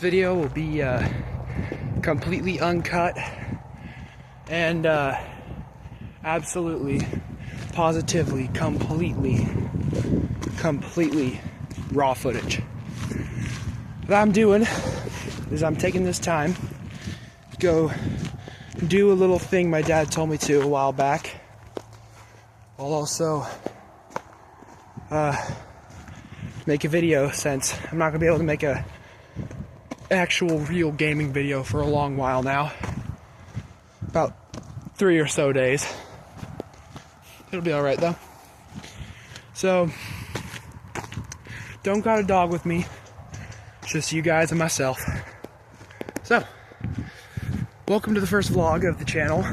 video will be completely uncut and absolutely, positively, completely raw footage. What I'm doing is I'm taking this time to go do a little thing my dad told me to a while back. I'll also make a video, since I'm not gonna be able to make a actual real gaming video for a long while now. About 3 or so days. It'll be alright though. So, don't got a dog with me, just you guys and myself. So, welcome to the first vlog of the channel.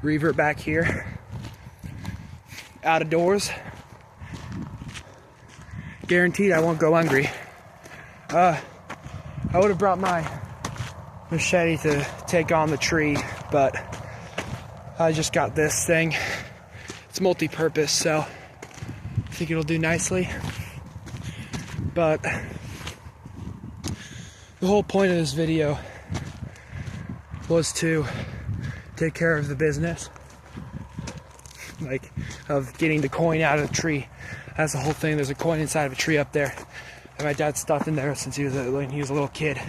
Revert back here. Out of doors. Guaranteed I won't go hungry. I would have brought my machete to take on the tree, but I just got this thing. It's multi-purpose, so I think it'll do nicely. But the whole point of this video was to take care of the business, like of getting the coin out of the tree. That's the whole thing. There's a coin inside of a tree up there, and my dad stuffed in there since he was a little kid.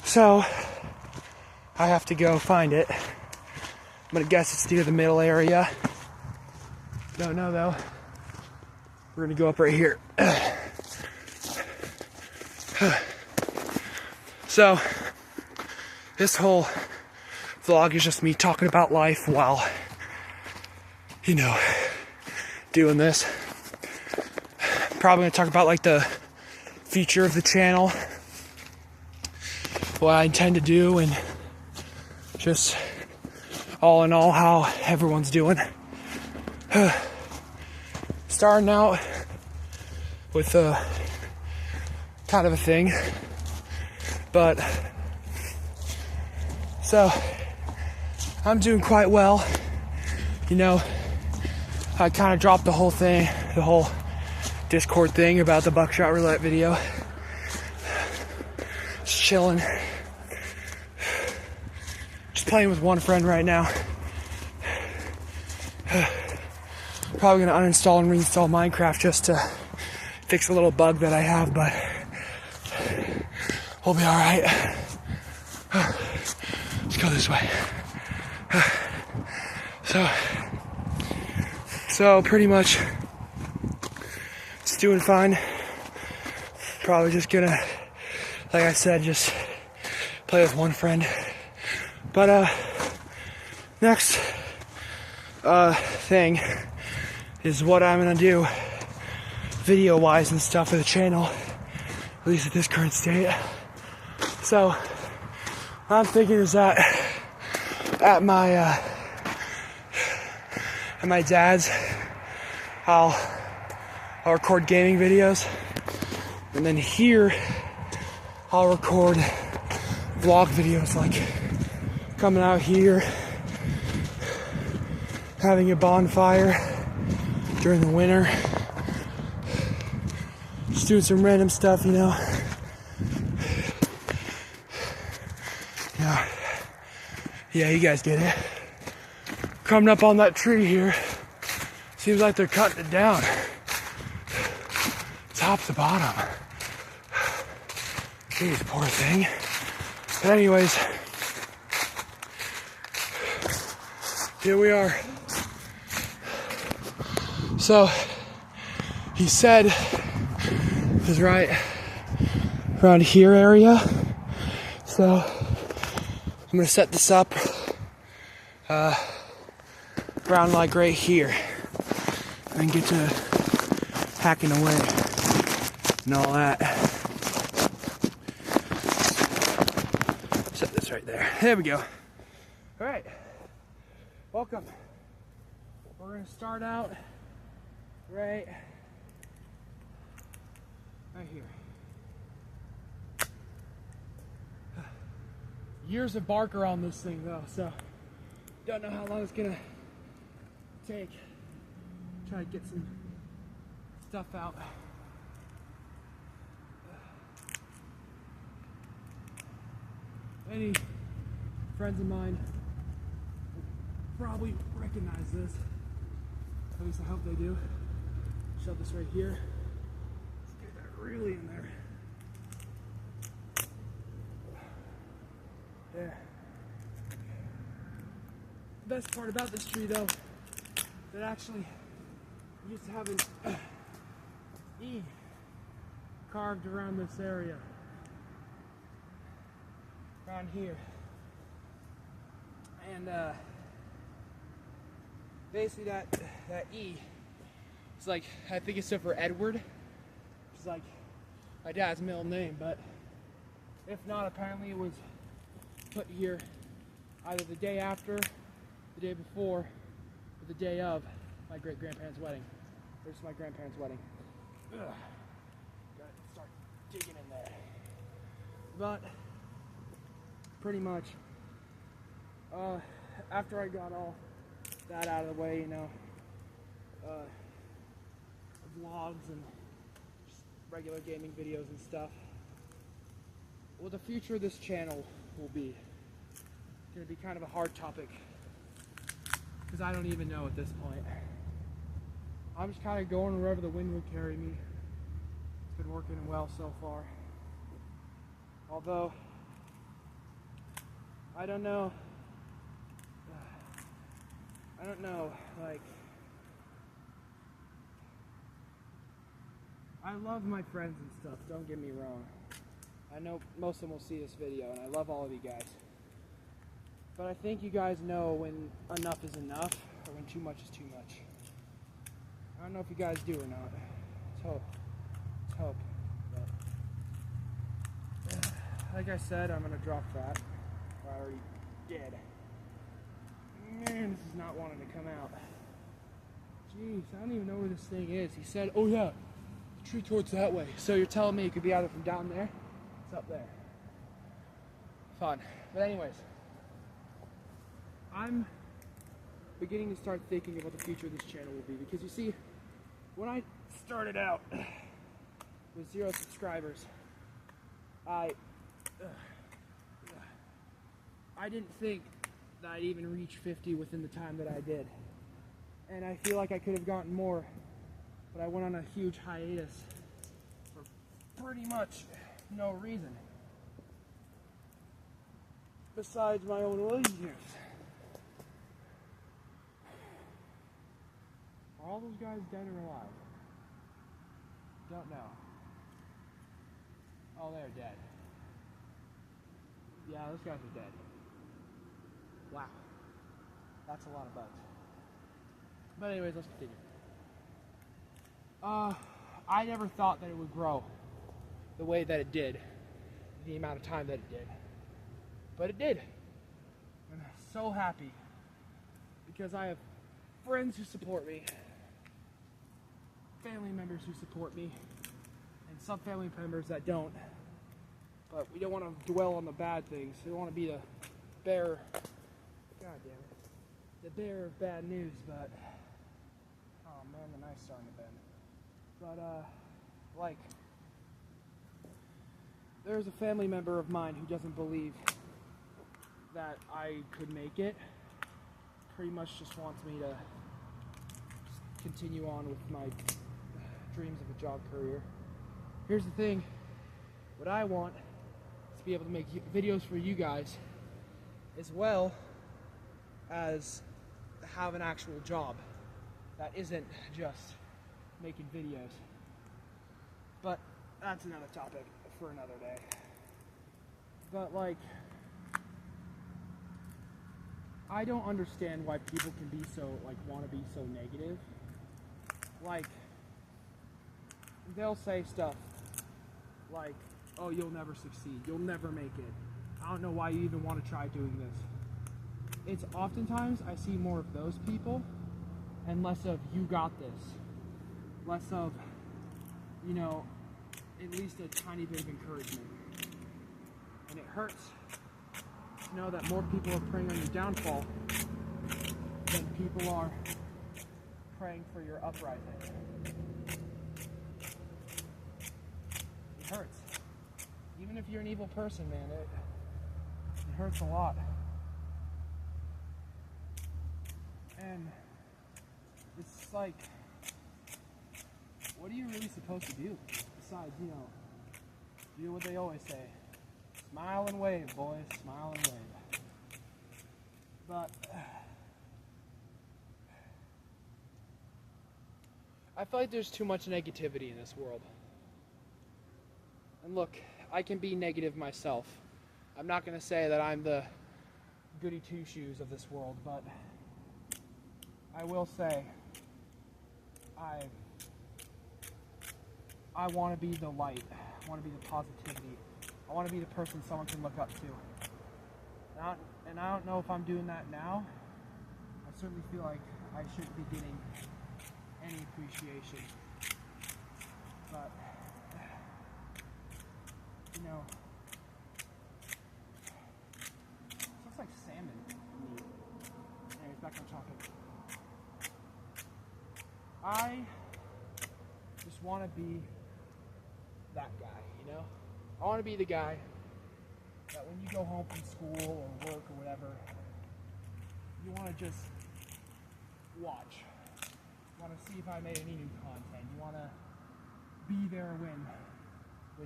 So I have to go find it. I'm gonna guess it's near the middle area. Don't know though. We're gonna go up right here. So this whole vlog is just me talking about life while, you know, doing this. Probably gonna talk about like the future of the channel, what I intend to do, and just all in all how everyone's doing. Starting out with a kind of a thing, but so I'm doing quite well. You know, I kind of dropped the whole thing, the whole Discord thing about the buckshot roulette video. Just chilling. Just playing with one friend right now. Probably gonna uninstall and reinstall Minecraft just to fix a little bug that I have, but we'll be alright. Let's go this way. So pretty much it's doing fine. Probably just gonna, like I said, just play with one friend. But next thing is what I'm gonna do video wise and stuff for the channel, at least at this current state. So what I'm thinking is that at my dad's, I'll record gaming videos, and then here I'll record vlog videos, like coming out here, having a bonfire during the winter, just doing some random stuff, you know. Yeah, you guys get it. Coming up on that tree here, seems like they're cutting it down, top to bottom. Jeez, poor thing. But anyways, here we are. So he said it was right around here area. So I'm gonna set this up around like right here and get to hacking away and all that. Set this right there. There we go. All right, welcome. We're gonna start out right here. Years of barker on this thing though, so don't know how long it's gonna take. Try to get some stuff out. any friends of mine will probably recognize this. At least I hope they do. Shove this right here. Let's get that really in there. Yeah. The best part about this tree, though, that actually used to have an E carved around this area, around here, and basically that E is like, I think it stood for Edward, which is like my dad's middle name, but if not, apparently it was put here either the day after, the day before, or the day of my great-grandparents' wedding. There's my grandparents' wedding. Ugh. Gotta start digging in there. But pretty much, after I got all that out of the way, you know, vlogs and just regular gaming videos and stuff, what the future of this channel will be. It's gonna be kind of a hard topic, because I don't even know at this point. I'm just kind of going wherever the wind will carry me. It's been working well so far. Although, I don't know, like, I love my friends and stuff, don't get me wrong. I know most of them will see this video, and I love all of you guys. But I think you guys know when enough is enough, or when too much is too much. I don't know if you guys do or not. Let's hope. Let's hope. But, like I said, I'm gonna drop that. I already did. Man, this is not wanting to come out. Jeez, I don't even know where this thing is. He said, oh yeah, the tree towards that way. So you're telling me it could be either from down there? It's up there. Fun. But anyways, I'm beginning to start thinking of what the future of this channel will be, because you see, when I started out with 0 subscribers, I didn't think that I'd even reach 50 within the time that I did, and I feel like I could have gotten more, but I went on a huge hiatus for pretty much no reason besides my own laziness. Are all those guys dead or alive? Don't know. Oh, they're dead. Yeah, those guys are dead. Wow. That's a lot of bugs. But anyways, let's continue. I never thought that it would grow the way that it did, the amount of time that it did. But it did. I'm so happy, because I have friends who support me, family members who support me, and some family members that don't. But we don't want to dwell on the bad things. We don't want to be the bearer, god damn it, the bearer of bad news, but, oh man, the night's starting to bend. But, like, there's a family member of mine who doesn't believe that I could make it. Pretty much just wants me to continue on with my dreams of a job career. Here's the thing, what I want is to be able to make videos for you guys, as well as have an actual job that isn't just making videos. But that's another topic for another day. But like, I don't understand why people can be so, like, want to be so negative. Like, they'll say stuff like, oh, you'll never succeed, you'll never make it, I don't know why you even want to try doing this. It's oftentimes I see more of those people and less of you got this, less of, you know, at least a tiny bit of encouragement. And it hurts to know that more people are praying on your downfall than people are praying for your uprising. It hurts. Even if you're an evil person, man, It hurts a lot. And it's like, what are you really supposed to do? Besides, do what they always say. Smile and wave, boys. Smile and wave. But I feel like there's too much negativity in this world. And look, I can be negative myself. I'm not going to say that I'm the goody two-shoes of this world, but I will say I want to be the light. I want to be the positivity. I want to be the person someone can look up to. And I don't know if I'm doing that now. I certainly feel like I shouldn't be getting any appreciation. But, it looks like salmon to me. Anyways, back on topic. I just want to be that guy, I want to be the guy that when you go home from school or work or whatever, you want to just watch. You want to see if I made any new content. You want to be there when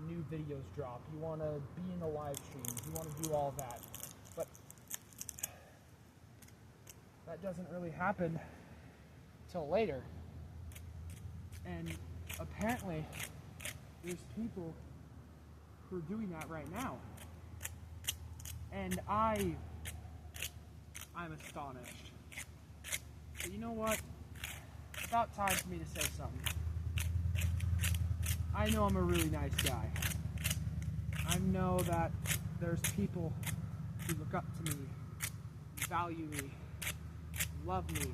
new videos drop. You want to be in the live streams. You want to do all that. But that doesn't really happen till later. And apparently, there's people who are doing that right now. And I'm astonished. But you know what? It's about time for me to say something. I know I'm a really nice guy. I know that there's people who look up to me, value me, love me.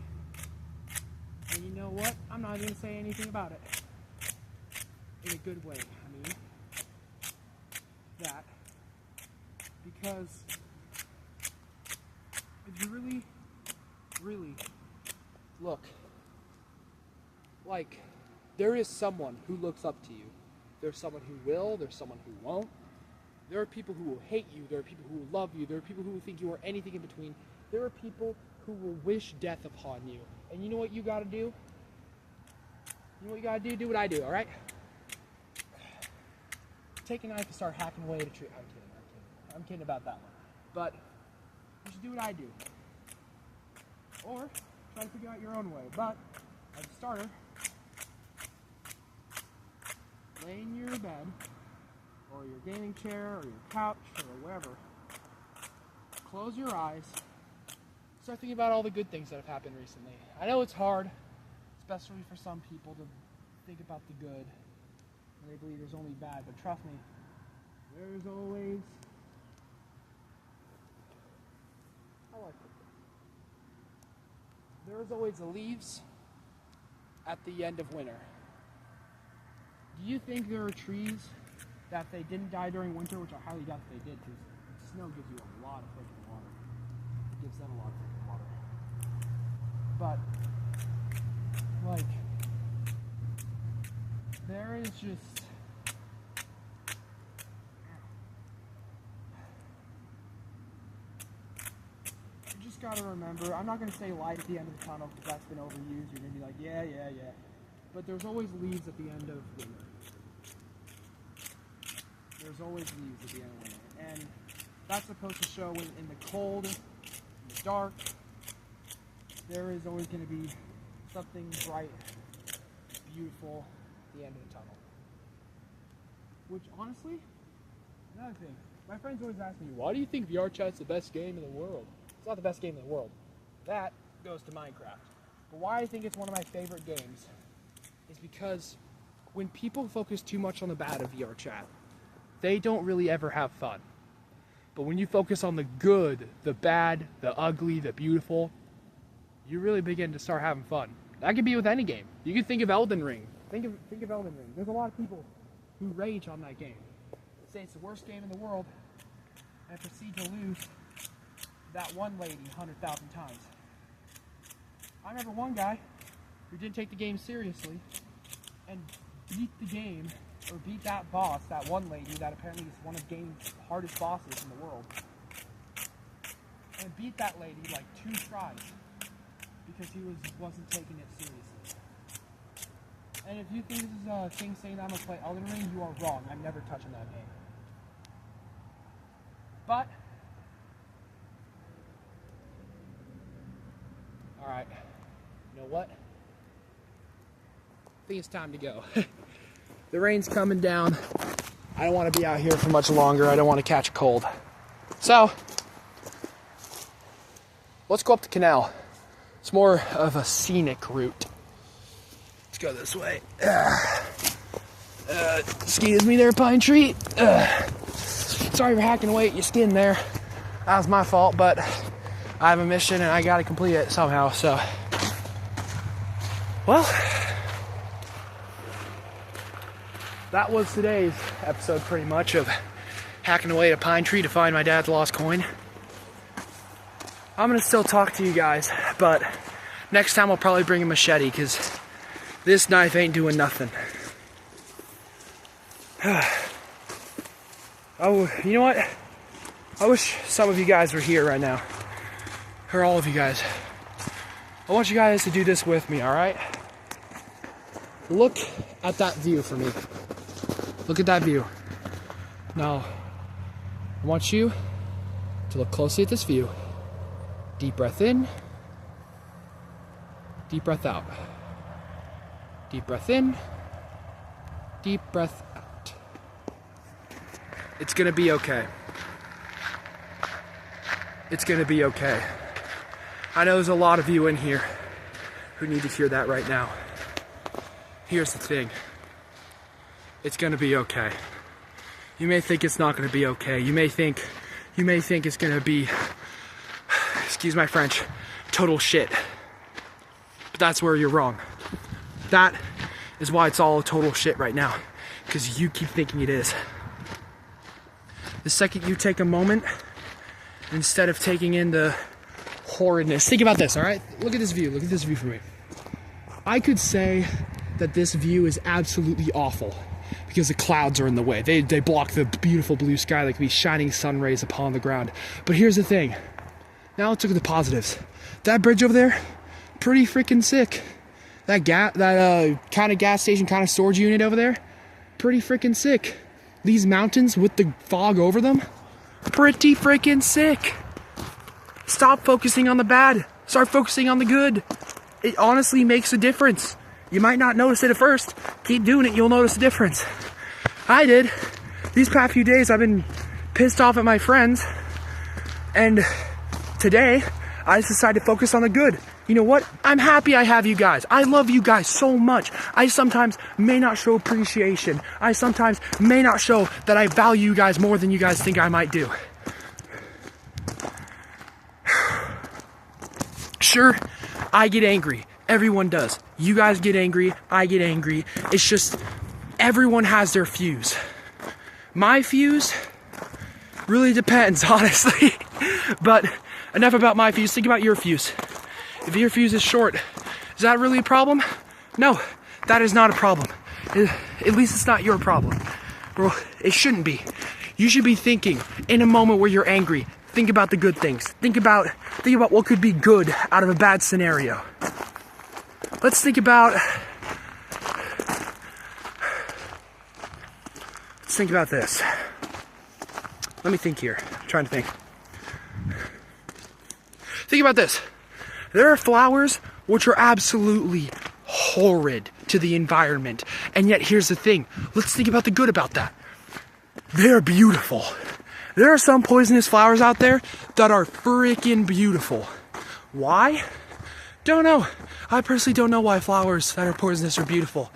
And you know what? I'm not even going to say anything about it. In a good way, I mean. That. Because if you really, really look, like, there is someone who looks up to you. There's someone who will, there's someone who won't. There are people who will hate you, there are people who will love you, there are people who will think you are anything in between. There are people who will wish death upon you. And you know what you gotta do? You know what you gotta do? Do what I do, alright? Take a knife and start hacking away at a tree. I'm kidding about that one. But you should do what I do. Or try to figure out your own way. But as a starter, lay in your bed, or your gaming chair, or your couch, or wherever. Close your eyes. Start thinking about all the good things that have happened recently. I know it's hard, especially for some people, to think about the good. And they believe there's only bad, but trust me, there's always... There's always the leaves at the end of winter. Do you think there are trees that they didn't die during winter, which I highly doubt that they did, because snow gives you a lot of freaking water. It gives them a lot of freaking water. But, like, there is just... You just gotta remember, I'm not gonna say light at the end of the tunnel, because that's been overused. You're gonna be like, yeah. But there's always leaves at the end of winter. There's always leaves at the end of winter. And that's supposed to show in the cold, in the dark, there is always going to be something bright, beautiful at the end of the tunnel. Which, honestly, another thing, my friends always ask me, why do you think VR Chat's the best game in the world? It's not the best game in the world. That goes to Minecraft. But why I think it's one of my favorite games is because when people focus too much on the bad of VR Chat, they don't really ever have fun. But when you focus on the good, the bad, the ugly, the beautiful, you really begin to start having fun. That could be with any game. You can think of Elden Ring. Think of Elden Ring. There's a lot of people who rage on that game. They say it's the worst game in the world and proceed to lose that one lady 100,000 times. I remember one guy who didn't take the game seriously and beat the game, or beat that boss, that one lady that apparently is one of the game's hardest bosses in the world. and beat that lady like 2 tries because he wasn't taking it seriously. And if you think this is a thing saying that I'm gonna play Elden Ring, you are wrong. I'm never touching that game. But alright. You know what? I think it's time to go. The rain's coming down. I don't want to be out here for much longer. I don't want to catch a cold. So, let's go up the canal. It's more of a scenic route. Let's go this way. Excuse me there, pine tree. Sorry for hacking away at your skin there. That was my fault, but I have a mission and I gotta complete it somehow, so. Well, that was today's episode pretty much of hacking away at a pine tree to find my dad's lost coin. I'm gonna still talk to you guys, but next time I'll probably bring a machete because this knife ain't doing nothing. Oh, you know what? I wish some of you guys were here right now. Or all of you guys. I want you guys to do this with me, alright? Look at that view for me. Look at that view. Now, I want you to look closely at this view. Deep breath in. Deep breath out. Deep breath in. Deep breath out. It's gonna be okay. It's gonna be okay. I know there's a lot of you in here who need to hear that right now. Here's the thing. It's gonna be okay. You may think it's not gonna be okay. You may think it's gonna be, excuse my French, total shit. But that's where you're wrong. That is why it's all total shit right now. Because you keep thinking it is. The second you take a moment, instead of taking in the horridness, think about this, alright? Look at this view. Look at this view for me. I could say that this view is absolutely awful because the clouds are in the way. They block the beautiful blue sky that could be shining sun rays upon the ground. But here's the thing. Now let's look at the positives. That bridge over there, pretty freaking sick. That kind of gas station, kind of storage unit over there, pretty freaking sick. These mountains with the fog over them, pretty freaking sick. Stop focusing on the bad. Start focusing on the good. It honestly makes a difference. You might not notice it at first. Keep doing it, you'll notice a difference. I did. These past few days I've been pissed off at my friends. And today, I just decided to focus on the good. You know what? I'm happy I have you guys. I love you guys so much. I sometimes may not show appreciation. I sometimes may not show that I value you guys more than you guys think I might do. Sure, I get angry. Everyone does. You guys get angry. I get angry. It's just everyone has their fuse. My fuse really depends, honestly. But enough about my fuse. Think about your fuse. If your fuse is short, is that really a problem? No, that is not a problem. At least it's not your problem. Bro, it shouldn't be. You should be thinking in a moment where you're angry. Think about the good things. Think about what could be good out of a bad scenario. Let's think about this. Let me think here. I'm trying to think. Think about this. There are flowers which are absolutely horrid to the environment. And yet here's the thing. Let's think about the good about that. They're beautiful. There are some poisonous flowers out there that are freaking beautiful. Why? Don't know. I personally don't know why flowers that are poisonous are beautiful.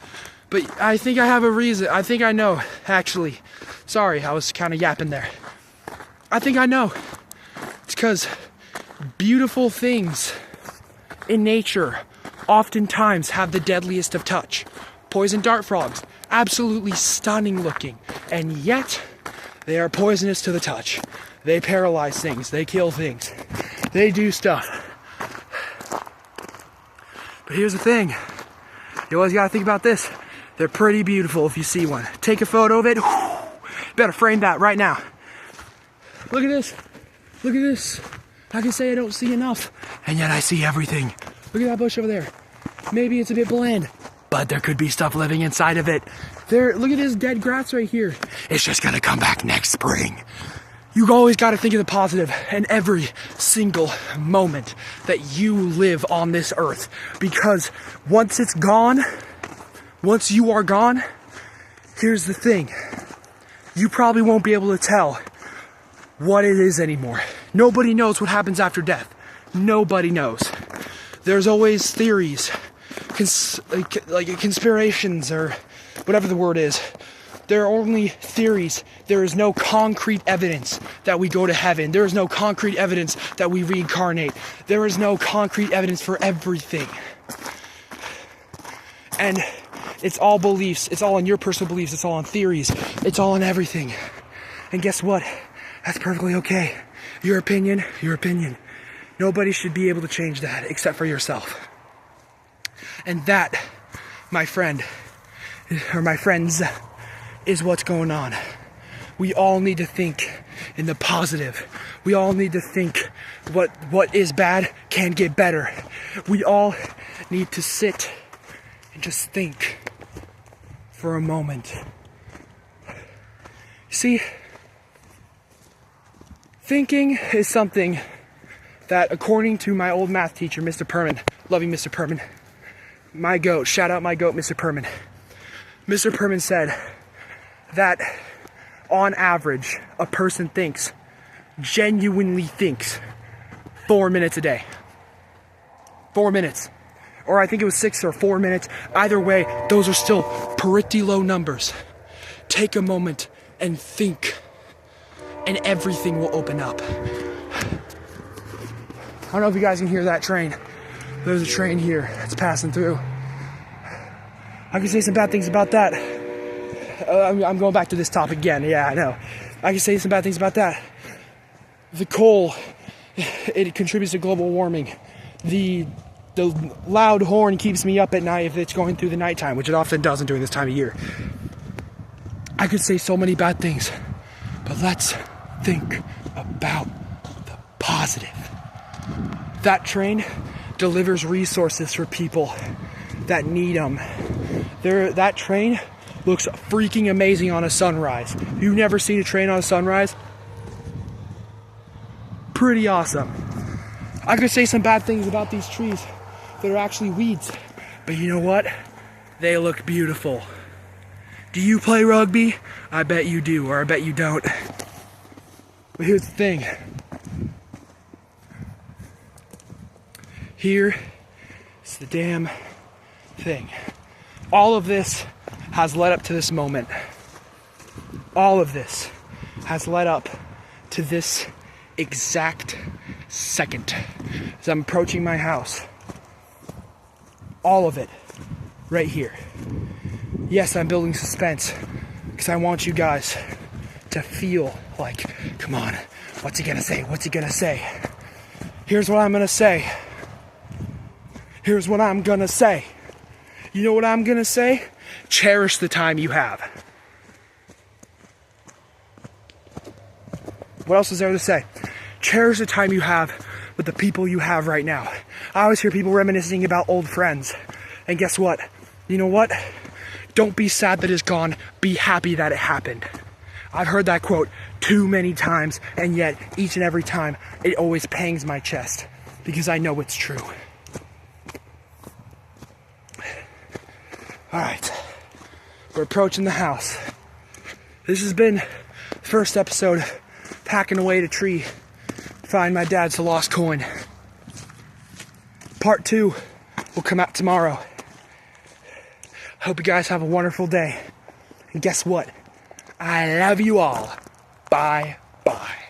But I think I have a reason. I think I know, actually. Sorry, I was kind of yapping there. I think I know. It's because beautiful things in nature oftentimes have the deadliest of touch. Poison dart frogs, absolutely stunning looking, and yet they are poisonous to the touch. They paralyze things, they kill things, they do stuff. But here's the thing, you always gotta think about this. They're pretty beautiful if you see one. Take a photo of it. Better frame that right now. Look at this. Look at this. I can say I don't see enough, and yet I see everything. Look at that bush over there. Maybe it's a bit bland, but there could be stuff living inside of it. Look at this dead grass right here. It's just gonna come back next spring. You always gotta think of the positive in every single moment that you live on this earth. Because once it's gone, once you are gone, here's the thing. You probably won't be able to tell what it is anymore. Nobody knows what happens after death. Nobody knows. There's always theories, like conspirations or whatever the word is. There are only theories. There is no concrete evidence that we go to heaven. There is no concrete evidence that we reincarnate. There is no concrete evidence for everything. And it's all beliefs. It's all in your personal beliefs. It's all in theories. It's all in everything. And guess what? That's perfectly okay. Your opinion, your opinion. Nobody should be able to change that except for yourself. And that, my friend, or my friends, is what's going on. We all need to think in the positive. We all need to think what is bad can get better. We all need to sit and just think for a moment. See, thinking is something that, according to my old math teacher, Mr. Perman, love you, Mr. Perman, my goat, shout out my goat, Mr. Perman. Mr. Perman said that on average, a person genuinely thinks 4 minutes a day. 4 minutes. Or I think it was 6 or 4 minutes. Either way, those are still pretty low numbers. Take a moment and think, and everything will open up. I don't know if you guys can hear that train. There's a train here. It's passing through. I can say some bad things about that. I'm going back to this topic again. Yeah, I know. I can say some bad things about that. The coal, it contributes to global warming. The loud horn keeps me up at night if it's going through the nighttime, which it often doesn't during this time of year. I could say so many bad things, but let's think about the positive. That train delivers resources for people that need them. That train looks freaking amazing on a sunrise. You've never seen a train on a sunrise? Pretty awesome. I could say some bad things about these trees that are actually weeds, but you know what? They look beautiful. Do you play rugby? I bet you do, or I bet you don't. But here's the thing. Here is the damn thing. All of this has led up to this moment. All of this has led up to this exact second as I'm approaching my house. All of it right here. Yes, I'm building suspense because I want you guys to feel like, come on, what's he gonna say? What's he gonna say? Here's what I'm gonna say. Here's what I'm gonna say. You know what I'm gonna say? Cherish the time you have. What else is there to say? Cherish the time you have with the people you have right now. I always hear people reminiscing about old friends. And guess what? You know what? Don't be sad that it's gone. Be happy that it happened. I've heard that quote too many times, and yet each and every time it always pangs my chest because I know it's true. All right, we're approaching the house. This has been the first episode, packing away to tree, find my dad's lost coin. Part 2 will come out tomorrow. Hope you guys have a wonderful day. And guess what? I love you all. Bye bye.